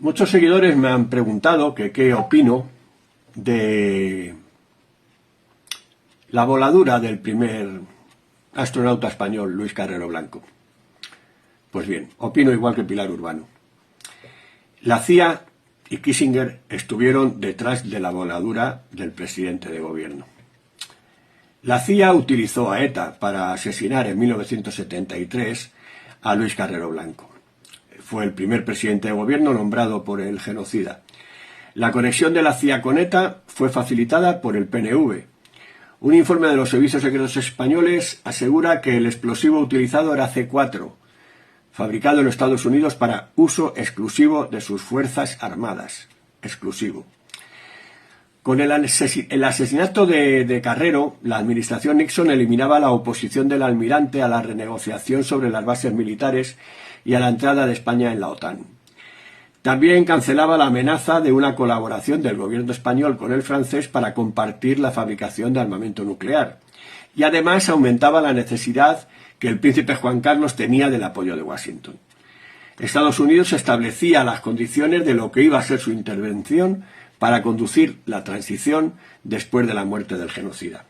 Muchos seguidores me han preguntado que qué opino de la voladura del primer astronauta español, Luis Carrero Blanco. Pues bien, opino igual que Pilar Urbano. La CIA y Kissinger estuvieron detrás de la voladura del presidente de gobierno. La CIA utilizó a ETA para asesinar en 1973 a Luis Carrero Blanco. Fue el primer presidente de gobierno nombrado por el genocida. La conexión de la CIA con ETA fue facilitada por el PNV. Un informe de los servicios secretos españoles asegura que el explosivo utilizado era C4, fabricado en Estados Unidos para uso exclusivo de sus fuerzas armadas. Exclusivo. Con el asesinato de Carrero, la administración Nixon eliminaba la oposición del almirante a la renegociación sobre las bases militares y a la entrada de España en la OTAN. También cancelaba la amenaza de una colaboración del gobierno español con el francés para compartir la fabricación de armamento nuclear. Y además aumentaba la necesidad que el príncipe Juan Carlos tenía del apoyo de Washington. Estados Unidos establecía las condiciones de lo que iba a ser su intervención para conducir la transición después de la muerte del genocida.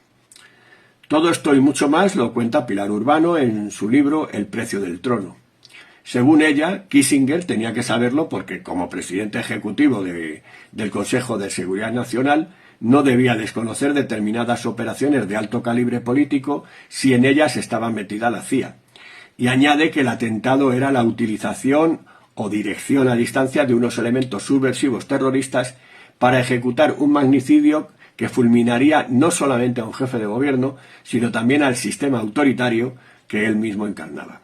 Todo esto y mucho más lo cuenta Pilar Urbano en su libro El precio del trono. Según ella, Kissinger tenía que saberlo porque, como presidente ejecutivo del Consejo de Seguridad Nacional, no debía desconocer determinadas operaciones de alto calibre político si en ellas estaba metida la CIA. Y añade que el atentado era la utilización o dirección a distancia de unos elementos subversivos terroristas para ejecutar un magnicidio que fulminaría no solamente a un jefe de gobierno, sino también al sistema autoritario que él mismo encarnaba.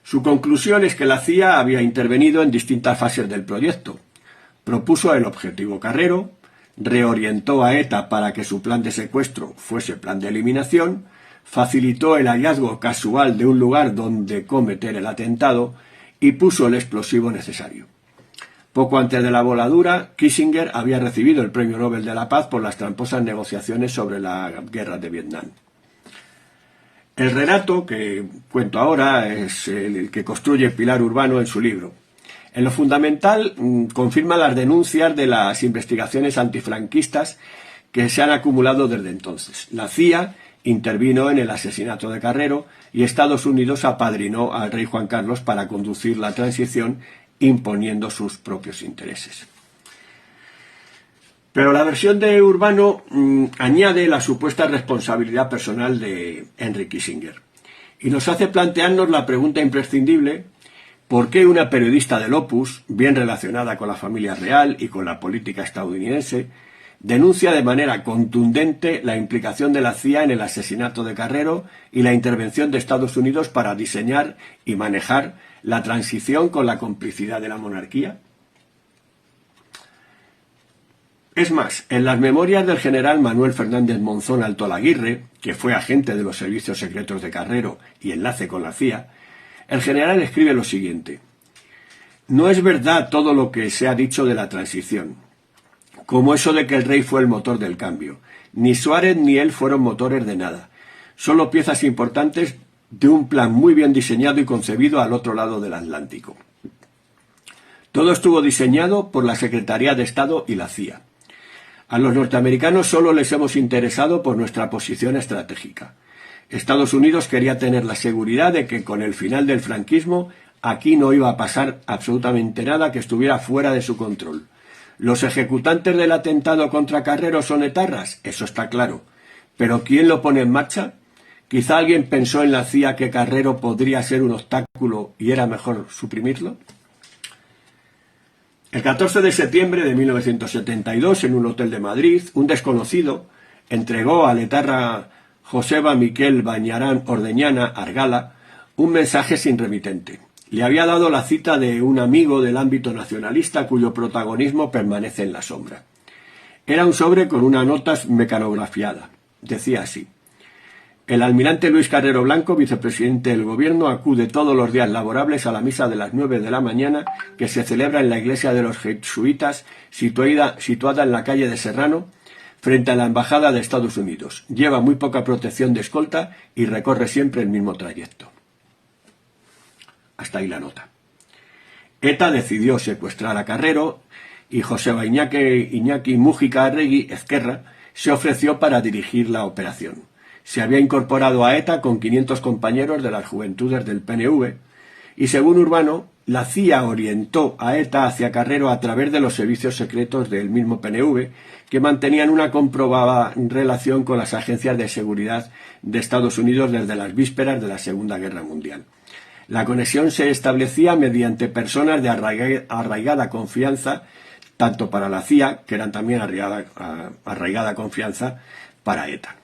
Su conclusión es que la CIA había intervenido en distintas fases del proyecto. Propuso el objetivo Carrero, reorientó a ETA para que su plan de secuestro fuese plan de eliminación, facilitó el hallazgo casual de un lugar donde cometer el atentado y puso el explosivo necesario. Poco antes de la voladura, Kissinger había recibido el Premio Nobel de la Paz por las tramposas negociaciones sobre la guerra de Vietnam. El relato que cuento ahora es el que construye Pilar Urbano en su libro. En lo fundamental, confirma las denuncias de las investigaciones antifranquistas que se han acumulado desde entonces. La CIA intervino en el asesinato de Carrero y Estados Unidos apadrinó al rey Juan Carlos para conducir la transición imponiendo sus propios intereses. Pero la versión de Urbano añade la supuesta responsabilidad personal de Henry Kissinger y nos hace plantearnos la pregunta imprescindible: ¿por qué una periodista del Opus, bien relacionada con la familia real y con la política estadounidense, denuncia de manera contundente la implicación de la CIA en el asesinato de Carrero y la intervención de Estados Unidos para diseñar y manejar la transición con la complicidad de la monarquía? Es más, en las memorias del general Manuel Fernández Monzón Altolaguirre, que fue agente de los servicios secretos de Carrero y enlace con la CIA, el general escribe lo siguiente: no es verdad todo lo que se ha dicho de la transición, como eso de que el rey fue el motor del cambio. Ni Suárez ni él fueron motores de nada, solo piezas importantes de un plan muy bien diseñado y concebido al otro lado del Atlántico. Todo estuvo diseñado por la Secretaría de Estado y la CIA. A los norteamericanos solo les hemos interesado por nuestra posición estratégica. Estados Unidos quería tener la seguridad de que con el final del franquismo aquí no iba a pasar absolutamente nada que estuviera fuera de su control. ¿Los ejecutantes del atentado contra Carrero son etarras? Eso está claro. ¿Pero quién lo pone en marcha? ¿Quizá alguien pensó en la CIA que Carrero podría ser un obstáculo y era mejor suprimirlo? El 14 de septiembre de 1972, en un hotel de Madrid, un desconocido entregó al etarra Joseba Miquel Bañarán Ordeñana Argala un mensaje sin remitente. Le había dado la cita de un amigo del ámbito nacionalista cuyo protagonismo permanece en la sombra. Era un sobre con una nota mecanografiada. Decía así: el almirante Luis Carrero Blanco, vicepresidente del gobierno, acude todos los días laborables a la misa de las 9 de la mañana que se celebra en la iglesia de los jesuitas situada en la calle de Serrano, frente a la embajada de Estados Unidos. Lleva muy poca protección de escolta y recorre siempre el mismo trayecto. Hasta ahí la nota. ETA decidió secuestrar a Carrero y Joseba Iñaki Mújica Arregui Ezquerra se ofreció para dirigir la operación. Se había incorporado a ETA con 500 compañeros de las juventudes del PNV y, según Urbano, la CIA orientó a ETA hacia Carrero a través de los servicios secretos del mismo PNV, que mantenían una comprobada relación con las agencias de seguridad de Estados Unidos desde las vísperas de la Segunda Guerra Mundial. La conexión se establecía mediante personas de arraigada confianza, tanto para la CIA, que eran también arraigada confianza para ETA.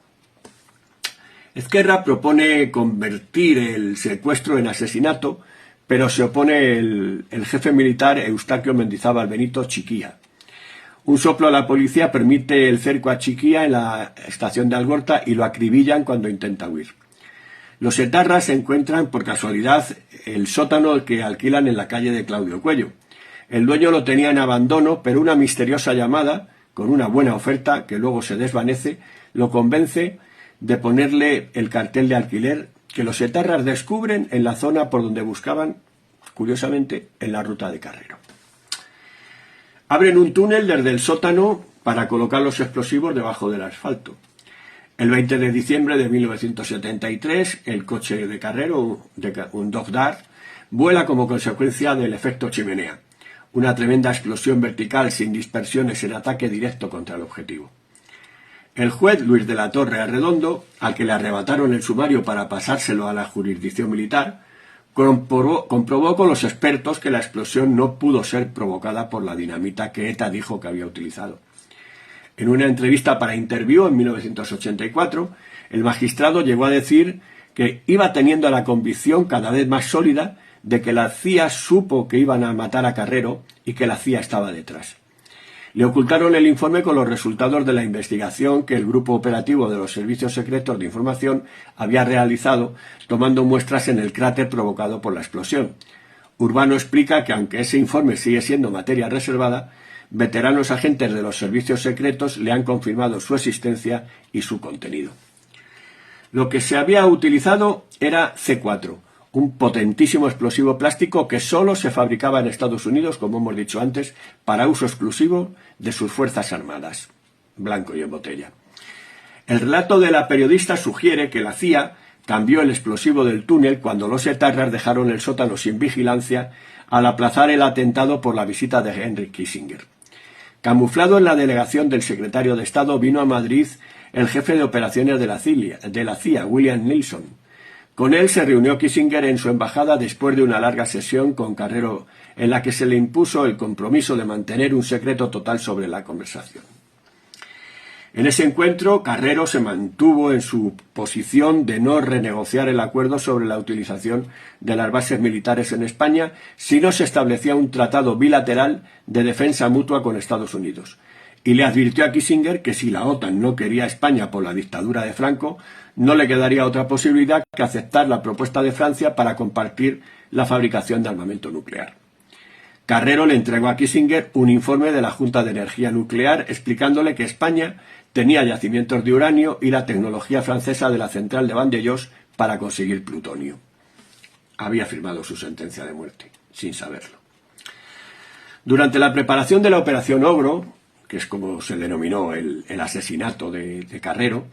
Ezquerra propone convertir el secuestro en asesinato, pero se opone el jefe militar Eustaquio Mendizábal Benito Chiquía. Un soplo a la policía permite el cerco a Chiquía en la estación de Algorta y lo acribillan cuando intenta huir. Los etarras encuentran por casualidad el sótano que alquilan en la calle de Claudio Cuello. El dueño lo tenía en abandono, pero una misteriosa llamada, con una buena oferta que luego se desvanece, lo convence de ponerle el cartel de alquiler que los etarras descubren en la zona por donde buscaban, curiosamente, en la ruta de Carrero. Abren un túnel desde el sótano para colocar los explosivos debajo del asfalto. El 20 de diciembre de 1973, el coche de Carrero, un Dodge Dart, vuela como consecuencia del efecto chimenea. Una tremenda explosión vertical sin dispersiones en ataque directo contra el objetivo. El juez Luis de la Torre Arredondo, al que le arrebataron el sumario para pasárselo a la jurisdicción militar, comprobó con los expertos que la explosión no pudo ser provocada por la dinamita que ETA dijo que había utilizado. En una entrevista para Interview en 1984, el magistrado llegó a decir que iba teniendo la convicción cada vez más sólida de que la CIA supo que iban a matar a Carrero y que la CIA estaba detrás. Le ocultaron el informe con los resultados de la investigación que el Grupo Operativo de los Servicios Secretos de Información había realizado, tomando muestras en el cráter provocado por la explosión. Urbano explica que, aunque ese informe sigue siendo materia reservada, veteranos agentes de los servicios secretos le han confirmado su existencia y su contenido. Lo que se había utilizado era C4, un potentísimo explosivo plástico que solo se fabricaba en Estados Unidos, como hemos dicho antes, para uso exclusivo de sus Fuerzas Armadas. Blanco y en botella. El relato de la periodista sugiere que la CIA cambió el explosivo del túnel cuando los etarras dejaron el sótano sin vigilancia al aplazar el atentado por la visita de Henry Kissinger. Camuflado en la delegación del secretario de Estado, vino a Madrid el jefe de operaciones de la CIA, William Nilsson. Con él se reunió Kissinger en su embajada después de una larga sesión con Carrero, en la que se le impuso el compromiso de mantener un secreto total sobre la conversación. En ese encuentro, Carrero se mantuvo en su posición de no renegociar el acuerdo sobre la utilización de las bases militares en España si no se establecía un tratado bilateral de defensa mutua con Estados Unidos. Y le advirtió a Kissinger que si la OTAN no quería a España por la dictadura de Franco, no le quedaría otra posibilidad que aceptar la propuesta de Francia para compartir la fabricación de armamento nuclear. Carrero le entregó a Kissinger un informe de la Junta de Energía Nuclear explicándole que España tenía yacimientos de uranio y la tecnología francesa de la central de Vandellós para conseguir plutonio. Había firmado su sentencia de muerte, sin saberlo. Durante la preparación de la Operación Ogro, que es como se denominó el asesinato de Carrero,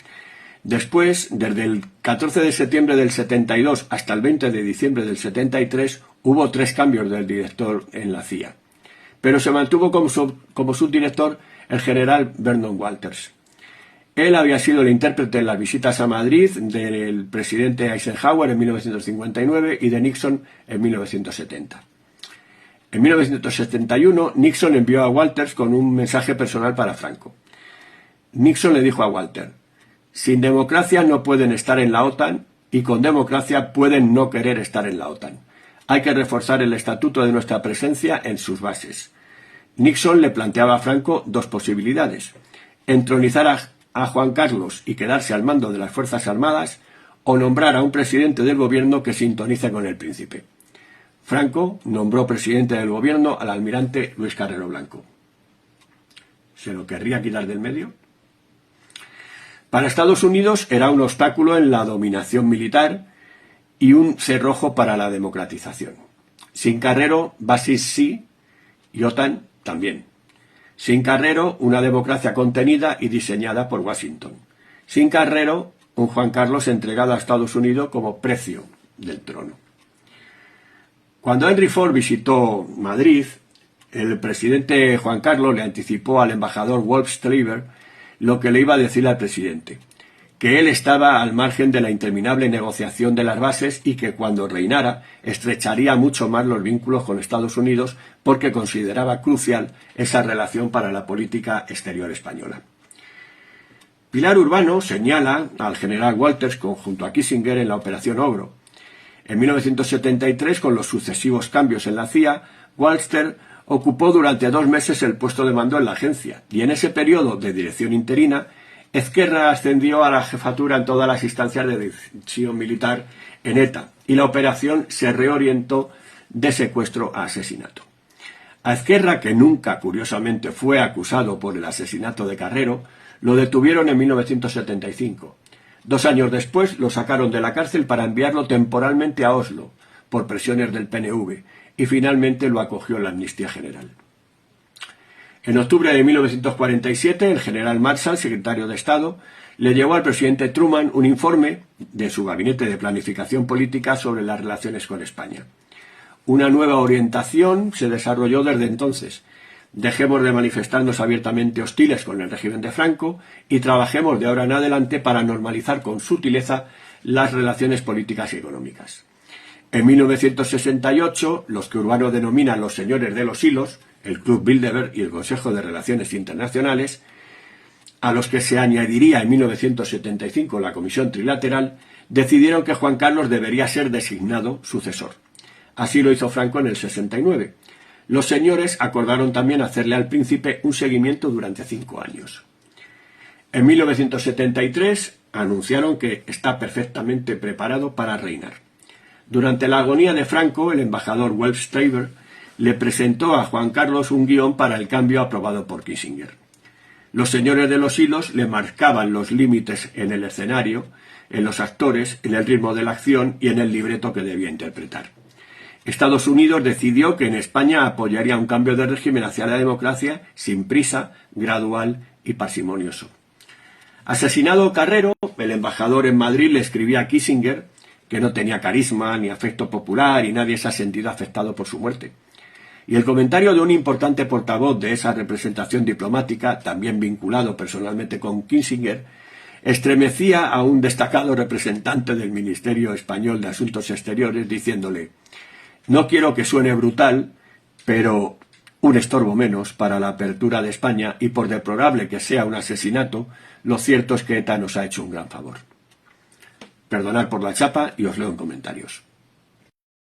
después, desde el 14 de septiembre del 72 hasta el 20 de diciembre del 73, hubo 3 cambios del director en la CIA. Pero se mantuvo como subdirector el general Vernon Walters. Él había sido el intérprete en las visitas a Madrid del presidente Eisenhower en 1959 y de Nixon en 1970. En 1971, Nixon envió a Walters con un mensaje personal para Franco. Nixon le dijo a Walters: sin democracia no pueden estar en la OTAN y con democracia pueden no querer estar en la OTAN. Hay que reforzar el estatuto de nuestra presencia en sus bases. Nixon le planteaba a Franco 2 posibilidades: entronizar a Juan Carlos y quedarse al mando de las Fuerzas Armadas, o nombrar a un presidente del gobierno que sintonice con el príncipe. Franco nombró presidente del gobierno al almirante Luis Carrero Blanco. ¿Se lo querría quitar del medio? Para Estados Unidos era un obstáculo en la dominación militar y un cerrojo para la democratización. Sin Carrero, Basis sí y OTAN también. Sin Carrero, una democracia contenida y diseñada por Washington. Sin Carrero, un Juan Carlos entregado a Estados Unidos como precio del trono. Cuando Henry Ford visitó Madrid, el presidente Juan Carlos le anticipó al embajador Wolf Streiber lo que le iba a decir al presidente, que él estaba al margen de la interminable negociación de las bases y que cuando reinara estrecharía mucho más los vínculos con Estados Unidos porque consideraba crucial esa relación para la política exterior española. Pilar Urbano señala al general Walters junto a Kissinger en la Operación Ogro. En 1973, con los sucesivos cambios en la CIA, Walters ocupó durante 2 meses el puesto de mando en la agencia y en ese periodo de dirección interina Ezquerra ascendió a la jefatura en todas las instancias de decisión militar en ETA y la operación se reorientó de secuestro a asesinato. A Ezquerra, que nunca, curiosamente, fue acusado por el asesinato de Carrero, lo detuvieron en 1975. 2 años después lo sacaron de la cárcel para enviarlo temporalmente a Oslo, por presiones del PNV, y finalmente lo acogió la Amnistía General. En octubre de 1947, el general Marshall, secretario de Estado, le llevó al presidente Truman un informe de su gabinete de planificación política sobre las relaciones con España. Una nueva orientación se desarrolló desde entonces. Dejemos de manifestarnos abiertamente hostiles con el régimen de Franco y trabajemos de ahora en adelante para normalizar con sutileza las relaciones políticas y económicas. En 1968, los que Urbano denomina los señores de los hilos, el Club Bilderberg y el Consejo de Relaciones Internacionales, a los que se añadiría en 1975 la Comisión Trilateral, decidieron que Juan Carlos debería ser designado sucesor. Así lo hizo Franco en el 69. Los señores acordaron también hacerle al príncipe un seguimiento durante 5 años. En 1973 anunciaron que está perfectamente preparado para reinar. Durante la agonía de Franco, el embajador Wolf Streiber le presentó a Juan Carlos un guión para el cambio aprobado por Kissinger. Los señores de los hilos le marcaban los límites en el escenario, en los actores, en el ritmo de la acción y en el libreto que debía interpretar. Estados Unidos decidió que en España apoyaría un cambio de régimen hacia la democracia sin prisa, gradual y parsimonioso. Asesinado Carrero, el embajador en Madrid le escribía a Kissinger que no tenía carisma ni afecto popular y nadie se ha sentido afectado por su muerte. Y el comentario de un importante portavoz de esa representación diplomática, también vinculado personalmente con Kissinger, estremecía a un destacado representante del Ministerio Español de Asuntos Exteriores diciéndole: no quiero que suene brutal, pero un estorbo menos para la apertura de España y por deplorable que sea un asesinato, lo cierto es que ETA nos ha hecho un gran favor. Perdonad por la chapa y os leo en comentarios.